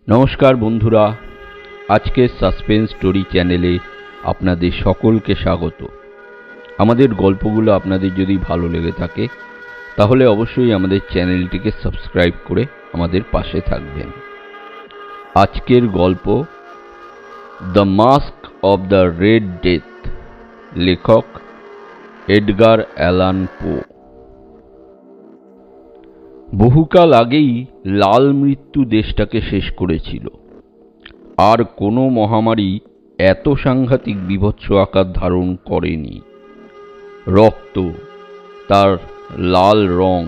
নমস্কার বন্ধুরা, আজকের সাসপেন্স স্টোরি চ্যানেলে আপনাদের সকলকে স্বাগত। আমাদের গল্পগুলো আপনাদের যদি ভালো লেগে থাকে তাহলে অবশ্যই আমাদের চ্যানেলটিকে সাবস্ক্রাইব করে আমাদের পাশে থাকবেন। আজকের গল্প the mask of the red death, লেখক এডগার অ্যালান পো। বহুকাল আগেই লাল মৃত্যু দেশটাকে শেষ করেছিল। আর কোনো মহামারী এত সাংঘাতিক বীভৎস আকার ধারণ করেনি। রক্ত, তার লাল রং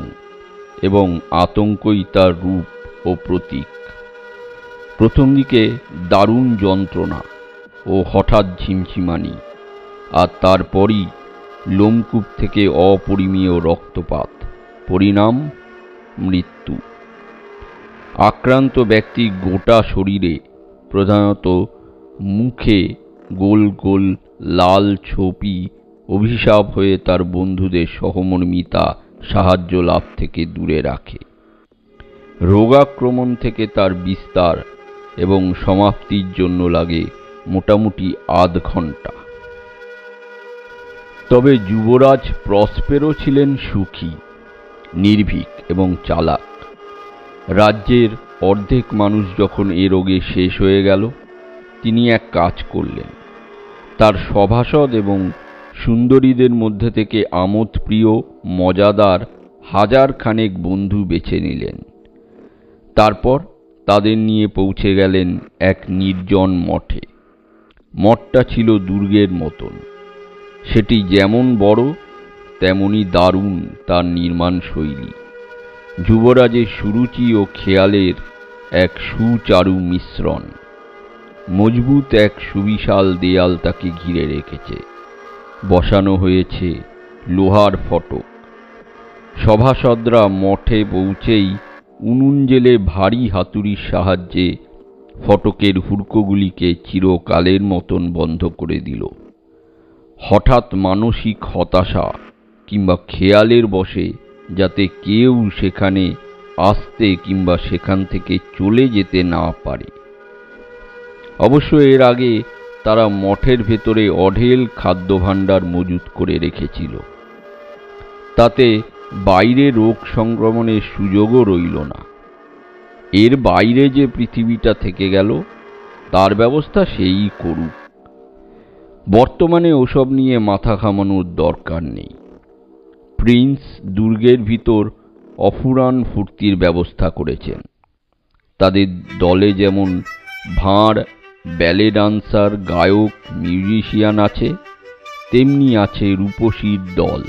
এবং আতঙ্কই তার রূপ ও প্রতীক। প্রথম দিকে দারুণ যন্ত্রণা ও হঠাৎ ঝিমঝিমানি, আর তারপরই লোমকূপ থেকে অপরিমেয় রক্তপাত, পরিণাম মৃত্যু। আক্রান্ত ব্যক্তি গোটা শরীরে, প্রধানত মুখে গোল গোল লাল ছোপি অভিশাপ হয়ে তার বন্ধুদের সহমর্মিতা সাহায্য লাভ থেকে দূরে রাখে। রোগাক্রমণ থেকে তার বিস্তার এবং সমাপ্তির জন্য লাগে মোটামুটি আধ ঘন্টা। তবে যুবরাজ প্রসপেরো ছিলেন সুখী, নির্ভীক এবং চালাক। রাজ্যের অর্ধেক মানুষ যখন এ রোগে শেষ হয়ে গেল, তিনি এক কাজ করলেন। তার সভাসদ এবং সুন্দরীদের মধ্যে থেকে আমোদপ্রিয় মজাদার হাজার খানেক বন্ধু বেছে নিলেন। তারপর তাদের নিয়ে পৌঁছে গেলেন এক নির্জন মঠে। মঠটা ছিল দুর্গের মতন। সেটি যেমন বড় তেমনি দারুণ তার নির্মাণ শৈলী। যুবরাজের সুরুচি ও খেয়ালের এক সুচারু মিশ্রণ। মজবুত এক সুবিশাল দেয়াল তাকে ঘিরে রেখেছে। বসানো হয়েছে লোহার ফটক। সভাসদরা মঠে পৌঁছেই উনুন জেলে ভারী হাতুড়ির সাহায্যে ফটকের হুড়কোগুলিকে চিরকালের মতন বন্ধ করে দিল। হঠাৎ মানসিক হতাশা কিংবা খেয়ালের বশে যাতে কেউ সেখানে আসতে কিংবা সেখান থেকে চলে যেতে না পারে। অবশ্য এর আগে তারা মঠের ভেতরে অঢেল খাদ্যভাণ্ডার মজুত করে রেখেছিল। তাতে বাইরে রোগ সংক্রমণের সুযোগও রইল না। এর বাইরে যে পৃথিবীটা থেকে গেল, তার ব্যবস্থা সেই করুক। বর্তমানে ওসব নিয়ে মাথা ঘামানোর দরকার নেই। প্রিন্স দুর্গের ভিতর অফুরান ফুর্তির ব্যবস্থা করেছেন। তাদের দলে যেমন ভাঁড়, ব্যালে ডান্সার, গায়ক, মিউজিশিয়ান আছে, তেমনি আছে রূপসীর দল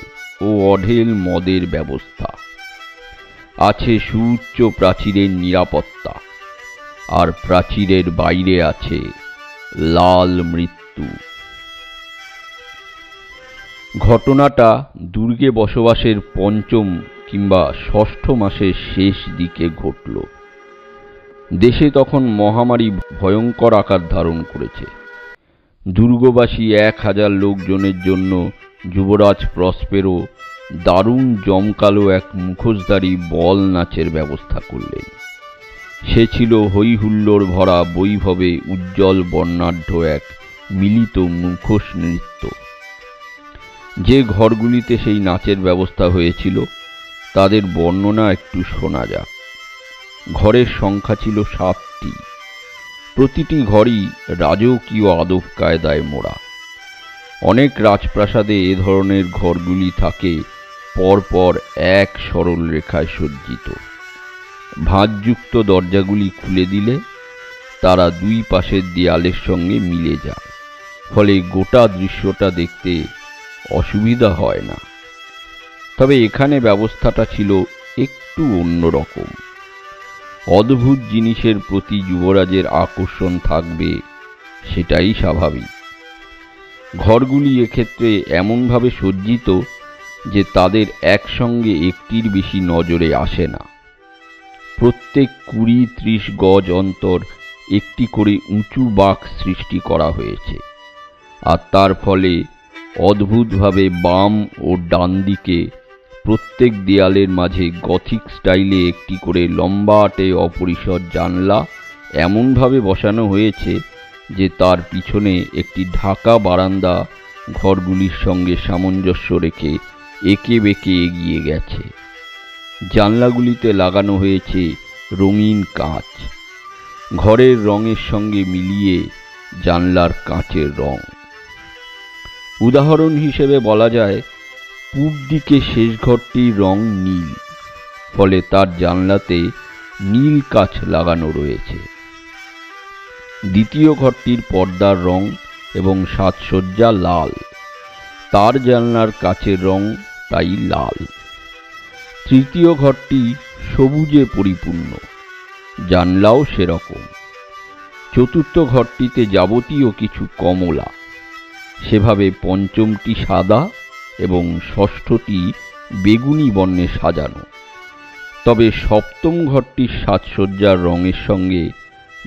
ও অঢেল মদের ব্যবস্থা। আছে সুউচ্চ প্রাচীরের নিরাপত্তা, আর প্রাচীরের বাইরে আছে লাল মৃত্যু। ঘটনাটা দুর্গে বসবাসের পঞ্চম কিংবা ষষ্ঠ মাসের শেষ দিকে ঘটল। দেশে তখন মহামারী ভয়ঙ্কর আকার ধারণ করেছে। দুর্গবাসী 1000 লোকজনের জন্য যুবরাজ প্রসপেরো দারুণ জমকালো এক মুখোশধারী বল নাচের ব্যবস্থা করলেন। সে ছিল হই হুল্লোড় ভরা বৈভবে উজ্জ্বল বর্ণাঢ্য এক মিলিত মুখোশ নৃত্য। যে ঘরগুলিতে সেই নাচের ব্যবস্থা হয়েছিল তাদের বর্ণনা একটু শোনা যাক। ঘরের সংখ্যা ছিল 7টি। প্রতিটি ঘরই রাজকীয় আদব কায়দায় মোড়া। অনেক রাজপ্রাসাদে এ ধরনের ঘরগুলি থাকে পরপর এক সরল রেখায় সজ্জিত। ভাঁজযুক্ত দরজাগুলি খুলে দিলে তারা দুই পাশের দেয়ালের সঙ্গে মিলে যায়, ফলে গোটা দৃশ্যটা দেখতে অসুবিধা হয় না। তবে এখানে ব্যবস্থাটা ছিল একটু অন্যরকম। অদ্ভুত জিনিসের প্রতি যুবরাজের আকর্ষণ থাকবে, সেটাই স্বাভাবিক। ঘরগুলি এক্ষেত্রে এমনভাবে সজ্জিত যে তাদের একসঙ্গে একটির বেশি নজরে আসে না। প্রত্যেক 20-30 গজ অন্তর একটি করে উঁচু বাঁক সৃষ্টি করা হয়েছে, আর তার ফলে অদ্ভুতভাবে বাম ও ডান দিকে প্রত্যেক দেয়ালের মাঝে গথিক স্টাইলে একটি করে লম্বাটে অপরিসর জানলা এমনভাবে বসানো হয়েছে যে তার পিছনে একটি ঢাকা বারান্দা ঘরগুলির সঙ্গে সামঞ্জস্য রেখে এঁকে বেঁকে এগিয়ে গেছে। জানলাগুলিতে লাগানো হয়েছে রঙিন কাঁচ, ঘরের রঙের সঙ্গে মিলিয়ে জানলার কাঁচের রং। উদাহরণ হিসেবে বলা যায়, পূব দিকে শেষ ঘরটির রং নীল, ফলে তার জানলাতে নীল কাঁচ লাগানো রয়েছে। দ্বিতীয় ঘরটির পর্দার রং এবং সাজসজ্জা লাল, তার জানলার কাচের রং তাই লাল। তৃতীয় ঘরটি সবুজে পরিপূর্ণ, জানলাও সেরকম। চতুর্থ ঘরটিতে যাবতীয় কিছু কমলা, সেভাবে পঞ্চমটি সাদা এবং ষষ্ঠটি বেগুনি বর্ণে সাজানো। তবে সপ্তম ঘরটির সাজসজ্জার রঙের সঙ্গে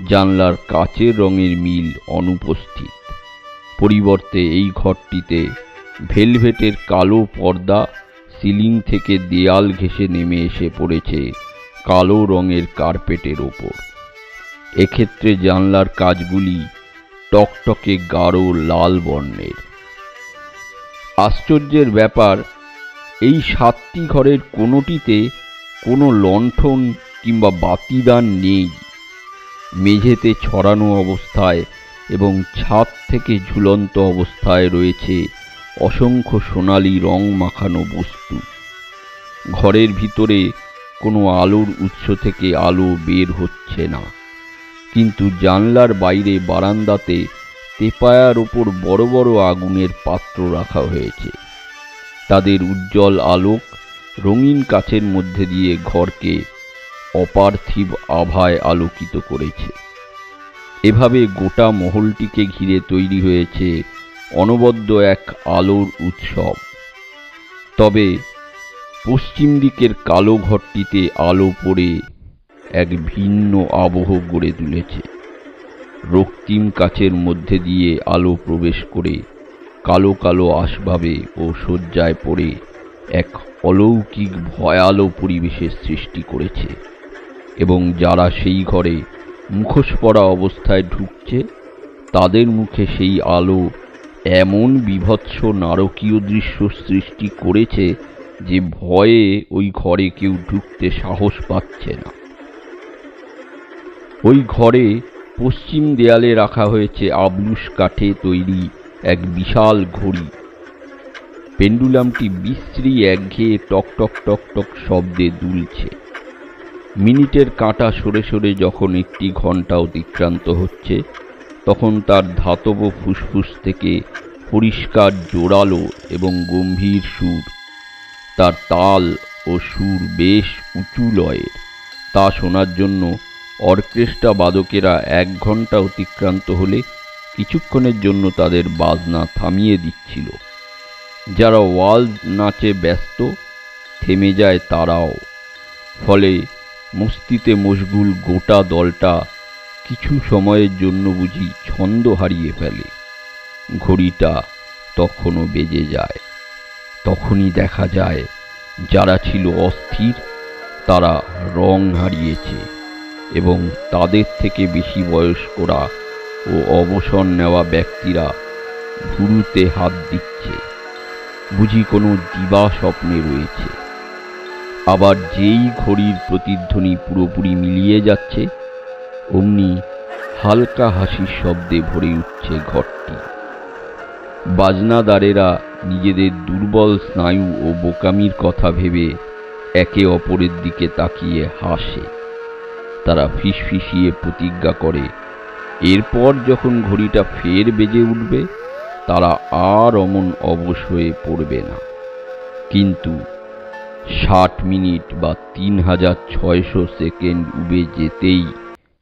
জানলার কাচের রঙের মিল অনুপস্থিত। পরিবর্তে এই ঘরটিতে ভেলভেটের কালো পর্দা সিলিং থেকে দেয়াল ঘেঁষে নেমে এসে পড়েছে কালো রঙের কার্পেটের ওপর। এক্ষেত্রে জানলার কাচগুলি টকটকে গাঢ় লাল বর্ণের। আশ্চর্যের ব্যাপার, এই 7টি ঘরের কোনোটিতে কোনো লণ্ঠন কিংবা বাতিদান নেই। মেঝেতে ছড়ানো অবস্থায় এবং ছাদ থেকে ঝুলন্ত অবস্থায় রয়েছে অসংখ্য সোনালি রং মাখানো বস্তু। ঘরের ভিতরে কোনো আলোর উৎস থেকে আলো বের হচ্ছে না, কিন্তু জানলার বাইরে বারান্দাতে তেপায়ার ওপর বড় বড় আগুনের পাত্র রাখা হয়েছে। তাদের উজ্জ্বল আলোক রঙিন কাচের মধ্যে দিয়ে ঘরকে অপার্থিব আভায় আলোকিত করেছে। এভাবে গোটা মহলটিকে ঘিরে তৈরি হয়েছে অনবদ্য এক আলোর উৎসব। তবে পশ্চিম দিকের কালো ঘরটিতে আলো পড়ে এক ভিন্ন আবহ গড়ে তুলেছে। রক্তিম কাচের মধ্যে দিয়ে আলো প্রবেশ করে কালো কালো আসবাবে ও শয্যায় পড়ে এক অলৌকিক ভয়ালো পরিবেশের সৃষ্টি করেছে, এবং যারা সেই ঘরে মুখোশ পরা অবস্থায় ঢুকছে তাদের মুখে সেই আলো এমন বীভৎস নারকীয় দৃশ্য সৃষ্টি করেছে যে ভয়ে ওই ঘরে কেউ ঢুকতে সাহস পাচ্ছে না। ওই ঘরে পশ্চিম দেয়ালে রাখা হয়েছে আবলুস কাঠে তৈরি এক বিশাল ঘড়ি। পেন্ডুলামটি বিশ্রী একঘেয়ে টক টক টক টক শব্দে দুলছে। মিনিটের কাঁটা সরে সরে যখন একটি ঘণ্টা অতিক্রান্ত হচ্ছে, তখন তার ধাতব ফুসফুস থেকে পরিষ্কার জোরালো এবং গম্ভীর সুর, তার তাল ও সুর বেশ উঁচু লয়ের, তা শোনার জন্য অর্কেস্ট্রা বাদকেরা 1 ঘণ্টা অতিক্রান্ত হলে কিছুক্ষণের জন্য তাদের বাজনা থামিয়ে দিচ্ছিল। যারা ওয়ালজ নাচে ব্যস্ত থেমে যায় তারাও, ফলে মস্তিতে মশগুল গোটা দলটা কিছু সময়ের জন্য বুঝি ছন্দ হারিয়ে ফেলে। ঘড়িটা তখনও বেজে যায়। তখনই দেখা যায় যারা ছিল অস্থির তারা রং হারিয়েছে, এবং তাদের থেকে বেশি বয়স্করা ও অবসর নেওয়া ব্যক্তিরা ভুরুতে হাত দিচ্ছে, বুঝি কোনো দিবা স্বপ্নে রয়েছে। আবার যেই ঘড়ির প্রতিধ্বনি পুরোপুরি মিলিয়ে যাচ্ছে, অমনি হালকা হাসির শব্দে ভরে উঠছে ঘরটি। বাজনাদারেরা নিজেদের দুর্বল স্নায়ু ও বোকামির কথা ভেবে একে অপরের দিকে তাকিয়ে হাসে। তারা ফিসফিসিয়ে প্রতিজ্ঞা করে এরপর যখন ঘড়িটা ফের বেজে উঠবে তারা আর অমন অবশ হয়ে পড়বে না। কিন্তু 60 মিনিট বা 3600 সেকেন্ড উবে যেতেই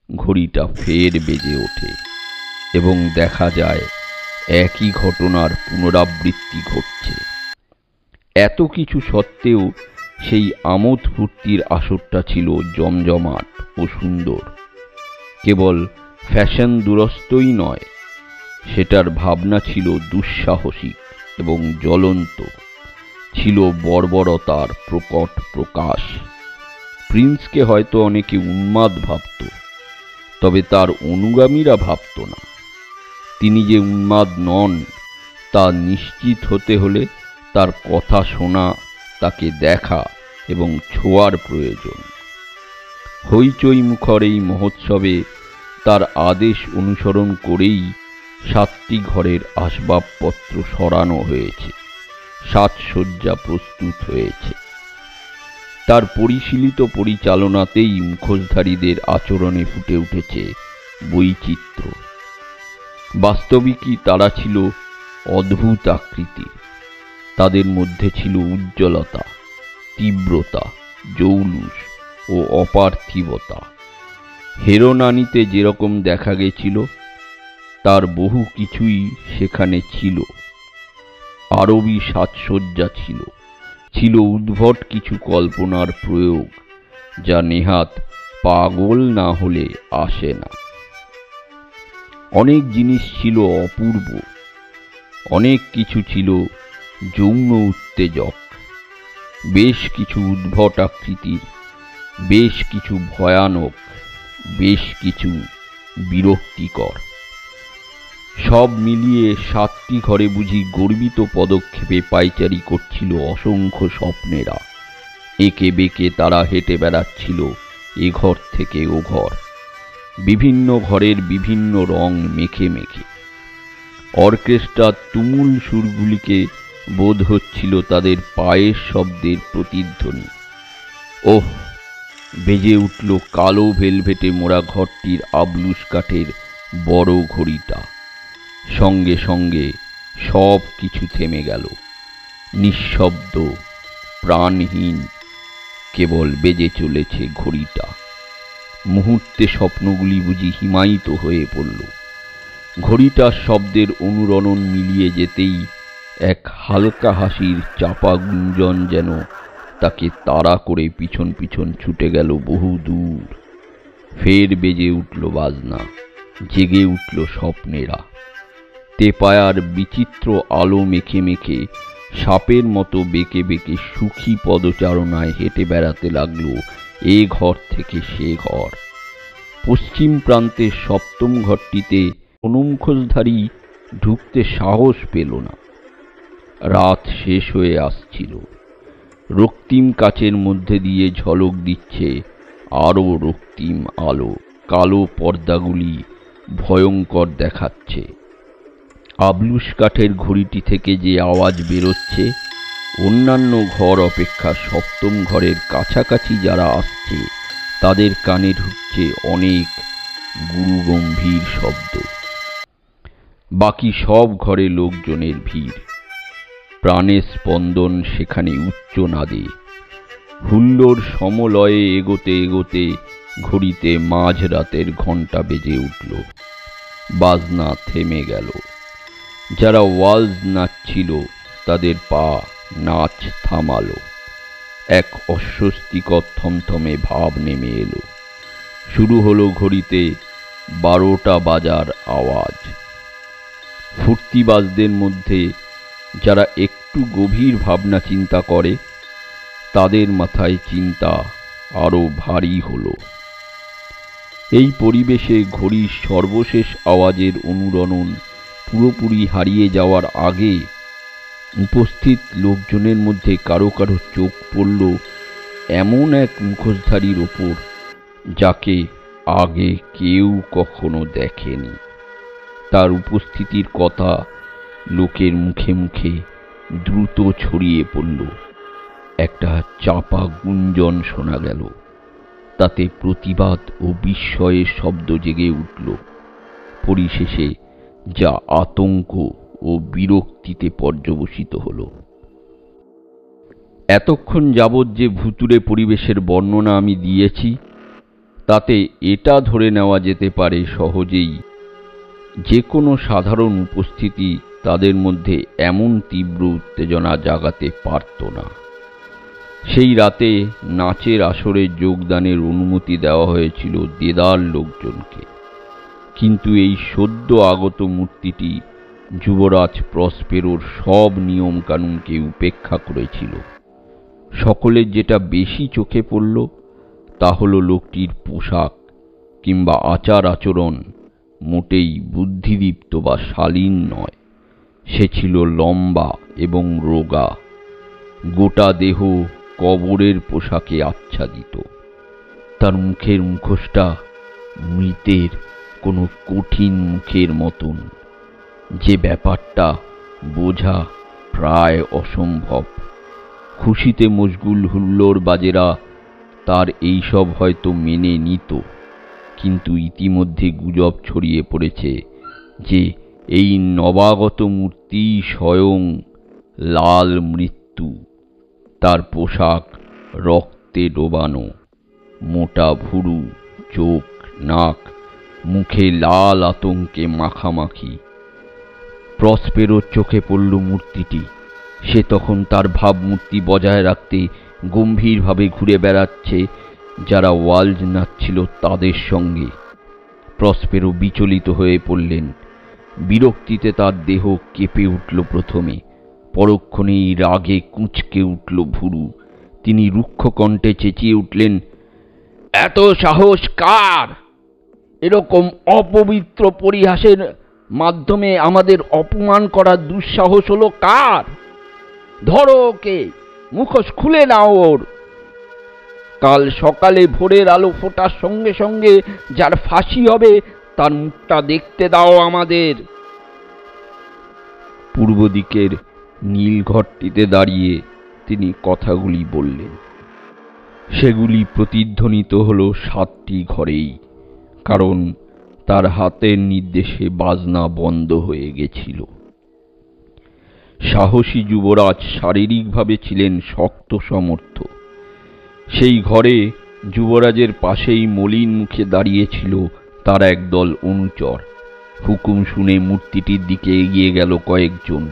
ঘড়িটা ফের বেজে ওঠে এবং দেখা যায় একই ঘটনার পুনরাবৃত্তি ঘটছে। এত কিছু সত্ত্বেও সেই আমোদ ফুর্তির আসরটা ছিল জমজমাট ও সুন্দর। কেবল ফ্যাশন দুরস্তই নয়, সেটার ভাবনা ছিল দুঃসাহসিক এবং জ্বলন্ত, ছিল বর্বরতার প্রকট প্রকাশ। প্রিন্সকে হয়তো অনেকে উন্মাদ ভাবত, তবে তার অনুগামীরা ভাবত না। তিনি যে উন্মাদ নন তা নিশ্চিত হতে হলে তার কথা শোনা, তাকে দেখা এবং ছোঁয়ার প্রয়োজন। হইচই মুখর এই মহোৎসবে তার আদেশ অনুসরণ করেই 7টি ঘরের আসবাবপত্র সরানো হয়েছে, সাজসজ্জা প্রস্তুত হয়েছে। তার পরিশীলিত পরিচালনাতেই মুখোশধারীদের আচরণে ফুটে উঠেছে বৈচিত্র্য। বাস্তবিকই তারা ছিল অদ্ভুত আকৃতির। তাদের মধ্যে ছিল উজ্জ্বলতা, তীব্রতা, জৌলুস ও অপার্থিবতা। হেরোনানিতে যেরকম দেখা গেছিল তার বহু কিছুই সেখানে ছিল। আরবি সাজসজ্জা ছিল, ছিল উদ্ভট কিছু কল্পনার প্রয়োগ, যা নেহাত পাগল না হলে আসে না। অনেক জিনিস ছিল অপূর্ব, অনেক কিছু ছিল যৌন উত্তেজক, বেশ কিছু উদ্ভট আকৃতির, বেশ কিছু ভয়ানক, বেশ কিছু বিরক্তিকর। সব মিলিয়ে 7টি ঘরে বুঝি গর্বিত পদক্ষেপে পায়চারি করছিল অসংখ্য স্বপ্নেরা। একে বেঁকে তারা হেঁটে বেড়াচ্ছিল এ ঘর থেকে ও ঘর, বিভিন্ন ঘরের বিভিন্ন রং মেখে মেখে। অর্কেস্ট্রার তুমুল সুরগুলিকে বোধ হচ্ছিল তাদের পায়ের শব্দের প্রতিধ্বনি। ওহ, বেজে উঠল কালো ভেলভেটে মোড়া ঘরটির আবলুস কাঠের বড় ঘড়িটা। সঙ্গে সঙ্গে সব কিছু থেমে গেল, নিঃশব্দ, প্রাণহীন। কেবল বেজে চলেছে ঘড়িটা। মুহূর্তে স্বপ্নগুলি বুঝি হিমায়িত হয়ে পড়ল। ঘড়িটার শব্দের অনুরণন মিলিয়ে যেতেই এক হালকা হাসির চাপা গুঞ্জন যেন তাকে তাড়া করে পিছন পিছন ছুটে গেল বহু দূর। ফের বেজে উঠল বাজনা, জেগে উঠল স্বপ্নেরা। তেপায়ার বিচিত্র আলো মেখে মেখে সাপের মতো বেঁকে বেঁকে সুখী পদচারণায় হেঁটে বেড়াতে লাগলো এ ঘর থেকে সে ঘর। পশ্চিম প্রান্তের 7ম ঘরটিতে কোনো মুখোশধারী ঢুকতে সাহস পেল না। রাত শেষ হয়ে আসছিল। রক্তিম কাচের মধ্যে দিয়ে ঝলক দিচ্ছে আরো রক্তিম আলো। কালো পর্দাগুলি ভয়ঙ্কর দেখাচ্ছে। আবলুস কাঠের ঘড়িটি থেকে যে আওয়াজ বেরোচ্ছে, অন্যান্য ঘর অপেক্ষা 7ম ঘরের কাছাকাছি যারা আসছে তাদের কানে ঢুকছে অনেক গুরুগম্ভীর শব্দ। বাকি সব ঘরে লোকজনের ভিড়, প্রাণের স্পন্দন সেখানে উচ্চ নাদে। হুল্লোর সমলয়ে এগোতে এগোতে ঘড়িতে মাঝরাতের ঘণ্টা বেজে উঠল। বাজনা থেমে গেল। যারা ওয়ালজ নাচছিল তাদের পা নাচ থামালো। এক অস্বস্তিকর থমথমে ভাব নেমে এলো। শুরু হলো ঘড়িতে 12টা বাজার আওয়াজ। ফুর্তিবাজদের মধ্যে যারা একটু গভীর ভাবনা চিন্তা করে তাদের মাথায় চিন্তা আরো ভারী হলো। এই পরিবেশে ঘড়ির সর্বশেষ আওয়াজের অনুরণন পুরোপুরি হারিয়ে যাওয়ার আগে উপস্থিত লোকজনের মধ্যে কারো কারো চোখ পড়ল এমন এক মুখোশধারীর ওপর যাকে আগে কেউ কখনো দেখেনি। তার উপস্থিতির কথা লোকের মুখে মুখে দ্রুত ছড়িয়ে পড়ল। একটা চাপা গুঞ্জন শোনা গেল। তাতে প্রতিবাদ ও বিস্ময়ের শব্দ জেগে উঠল। পরিশেষে যা আতঙ্ক ও বিরক্তিতে পর্যবসিত হল। এতক্ষণ যাবৎ যে ভুতুড়ে পরিবেশের বর্ণনা আমি দিয়েছি তাতে এটা ধরে নেওয়া যেতে পারে সহজেই যে কোনো সাধারণ উপস্থিতি তাদের মধ্যে এমন তীব্র উত্তেজনা জাগাতে পারত না। সেই রাতে নাচের আসরে যোগদানের অনুমতি দেওয়া হয়েছিল দেদার লোকজনকে, কিন্তু এই সদ্য আগত মূর্তিটি যুবরাজ প্রসপেরোর সব নিয়ম কানুনকে উপেক্ষা করেছিল। সকলের যেটা বেশি চোখে পড়ল তা হল লোকটির পোশাক কিংবা আচার আচরণ মোটেই বুদ্ধিদীপ্ত বা শালীন নয়। সে ছিল লম্বা এবং রোগা, গোটা দেহ কবরের পোশাকে আচ্ছাদিত। তার মুখের মুখোশটা মৃতের কোনো কঠিন মুখের মতন, যে ব্যাপারটা বোঝা প্রায় অসম্ভব। খুশিতে মশগুল হুল্লোড়বাজেরা তার এইসব হয়তো মেনে নিত, কিন্তু ইতিমধ্যে গুজব ছড়িয়ে পড়েছে যে এই নবাগত মূর্তি স্বয়ং লাল মৃত্যু। তার পোশাক রক্তে ডোবানো, মোটা ভুরু, চোখ, নাক, মুখে লাল আতঙ্কে মাখামাখি। প্রসপেরোর চোখে পড়ল মূর্তিটি। সে তখন তার ভাবমূর্তি বজায় রাখতে গম্ভীরভাবে ঘুরে বেড়াচ্ছে যারা ওয়ালজ নাচছিল তাদের সঙ্গে। প্রসপেরো বিচলিত হয়ে পড়লেন। বিরক্তিতে তার দেহ কেঁপে উঠল প্রথমে, পরক্ষণেই রাগে কুঁচকে উঠল ভুরু। তিনি রুক্ষ কণ্ঠে চেঁচিয়ে উঠলেন, এত সাহস কার? এরকম অপবিত্র পরিহাসের মাধ্যমে আমাদের অপমান করার দুঃসাহস হলো কার? ধরো ওকে, মুখোশ খুলে নাও ওর। কাল সকালে ভোরের আলো ফোটার সঙ্গে সঙ্গে যার ফাঁসি হবে তার মুখটা দেখতে দাও আমাদের। পূর্ব দিকের নীল ঘরটিতে দাঁড়িয়ে তিনি কথাগুলি বললেন। সেগুলি প্রতিধ্বনিত হল 7টি ঘরেই, কারণ তার হাতের নির্দেশে বাজনা বন্ধ হয়ে গেছিল। সাহসী যুবরাজ শারীরিকভাবে ছিলেন শক্ত সমর্থ। সেই ঘরে যুবরাজের পাশেই মলিন মুখে দাঁড়িয়েছিল তার একদল অনুচর। হুকুম শুনে মূর্তিটির দিকে এগিয়ে গেল কয়েকজন।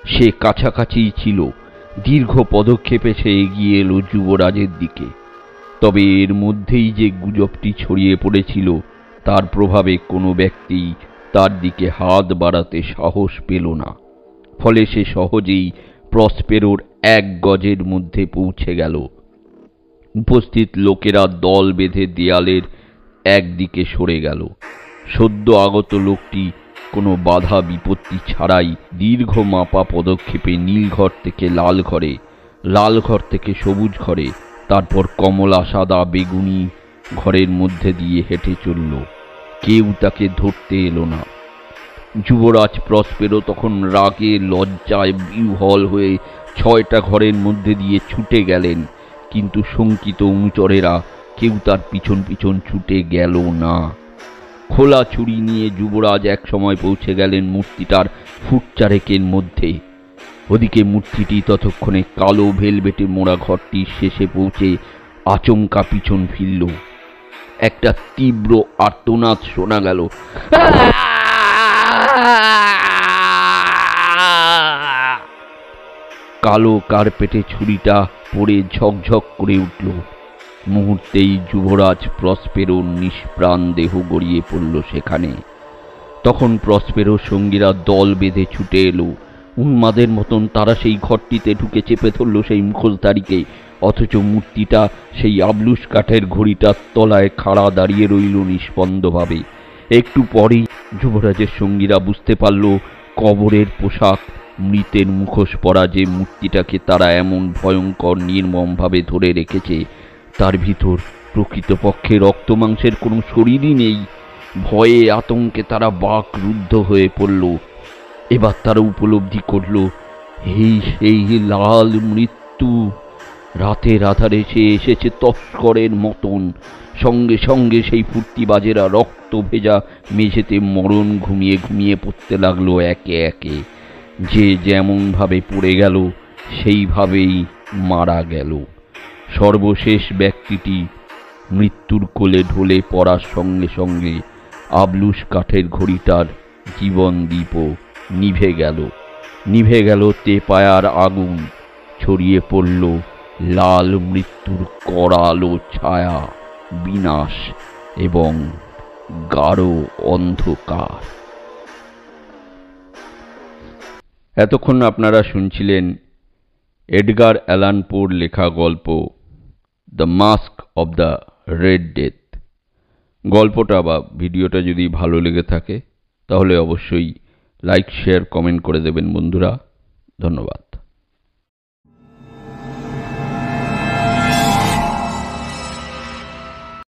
সে কাছাকাছিই ছিল। দীর্ঘ পদক্ষেপে সে এগিয়ে এলো যুবরাজের দিকে। তবে এর মধ্যেই যে গুজবটি ছড়িয়ে পড়েছিল তার প্রভাবে কোনো ব্যক্তি তার দিকে হাত বাড়াতে সাহস পেল না। ফলে সে সহজেই প্রসপেরোর 1 গজের মধ্যে পৌঁছে গেল। উপস্থিত লোকেরা দল বেঁধে দেয়ালের একদিকে সরে গেল। সদ্য আগত লোকটি কোনো বাধা বিপত্তি ছাড়াই দীর্ঘ মাপা পদক্ষেপে নীলঘর থেকে লাল ঘরে, লাল ঘর থেকে সবুজ ঘরে, তারপর কমলা, সাদা, বেগুনি ঘরের মধ্যে দিয়ে হেঁটে চলল। কেউ তাকে ধরতে এলো না। যুবরাজ প্রসপেরো তখন রাগে লজ্জায় বিহ্বল হয়ে 6টা ঘরের মধ্যে দিয়ে ছুটে গেলেন, কিন্তু শঙ্কিত অনুচরেরা কেউ তার পিছন পিছন ছুটে গেল না। খোলা ছুরি নিয়ে যুবরাজ এক সময় পৌঁছে গেলেন মূর্তিটার ফুট 4 মধ্যে। ওদিকে মূর্তিটি ততক্ষণে কালো ভেলভেটে মোড়া ঘরটির শেষে পৌঁছে আচমকা পিছন ফিরল। একটা তীব্র আর্তনাদ শোনা গেল। কালো কার্পেটে ছুরিটা পড়ে ঝকঝক করে উঠল। মুহূর্তেই যুবরাজ প্রসপেরোর নিষ্প্রাণ দেহ গড়িয়ে পড়ল সেখানে। তখন প্রসপেরোর সঙ্গীরা দল বেঁধে ছুটে এলো। উন্মাদের মতন তারা সেই ঘরটিতে ঢুকে চেপে ধরল সেই মুখোশধারীকে। অথচ মূর্তিটা সেই আবলুস কাঠের ঘড়িটার তলায় খাড়া দাঁড়িয়ে রইল নিস্পন্দভাবে। একটু পরেই যুবরাজের সঙ্গীরা বুঝতে পারল কবরের পোশাক, মৃতের মুখোশ পরা যে মূর্তিটাকে তারা এমন ভয়ঙ্কর নির্মমভাবে ধরে রেখেছে তার ভিতর প্রকৃতপক্ষে রক্তমাংসের কোনো শরীরই নেই। ভয়ে আতঙ্কে তারা বাকরুদ্ধ হয়ে পড়ল। এবার তারা উপলব্ধি করল, সেই লাল মৃত্যু। রাতের আধারে সে এসেছে তস্করের মতন। সঙ্গে সঙ্গে সেই ফুর্তিবাজেরা রক্ত ভেজা মেঝেতে মরণ ঘুমিয়ে ঘুমিয়ে পড়তে লাগলো একে একে। যে যেমনভাবে পড়ে গেল সেইভাবেই মারা গেল। সর্বশেষ ব্যক্তিটি মৃত্যুর কোলে ঢলে পড়ার সঙ্গে সঙ্গে আবলুস কাঠের ঘড়িটার জীবন দীপও নিভে গেল। নিভে গেল তেপায়ার আগুন। ছড়িয়ে পড়ল লাল মৃত্যুর করালো ছায়া, বিনাশ এবং গাঢ় অন্ধকার। এতক্ষণ আপনারা শুনছিলেন এডগার অ্যালান পোর লেখা গল্প the mask of the red death. গল্পটা বা ভিডিওটা যদি ভালো লেগে থাকে তাহলে অবশ্যই লাইক শেয়ার কমেন্ট করে দেবেন বন্ধুরা। ধন্যবাদ।